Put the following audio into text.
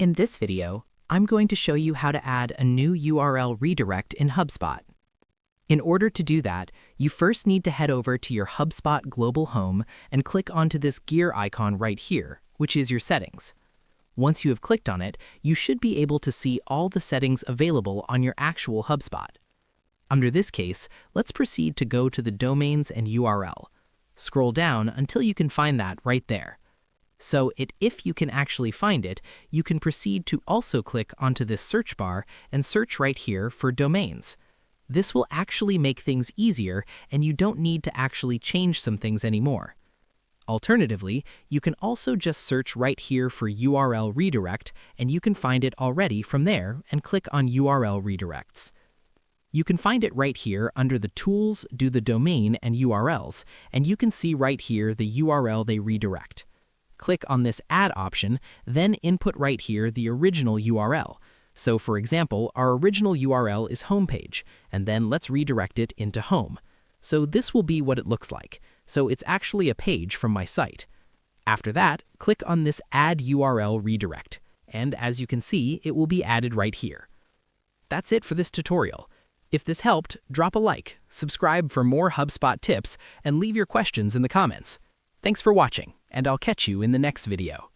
In this video, I'm going to show you how to add a new URL redirect in Hubspot. In order to do that, you first need to head over to your Hubspot global home and click onto this gear icon right here, which is your settings. Once you have clicked on it, you should be able to see all the settings available on your actual Hubspot. Under this case, let's proceed to go to the domains and URL. Scroll down until you can find that right there. If you can actually find it, you can proceed to also click onto this search bar and search right here for domains. This will actually make things easier and you don't need to actually change some things anymore. Alternatively, you can also just search right here for URL redirect and you can find it already from there and click on URL redirects. You can find it right here under the Tools, do the Domain and URLs, and you can see right here the URL they redirect. Click on this Add option, then input right here the original URL. So for example, our original URL is homepage, and then let's redirect it into home. So this will be what it looks like. So it's actually a page from my site. After that, click on this Add URL redirect, and as you can see, it will be added right here. That's it for this tutorial. If this helped, drop a like, subscribe for more HubSpot tips, and leave your questions in the comments. Thanks for watching, and I'll catch you in the next video.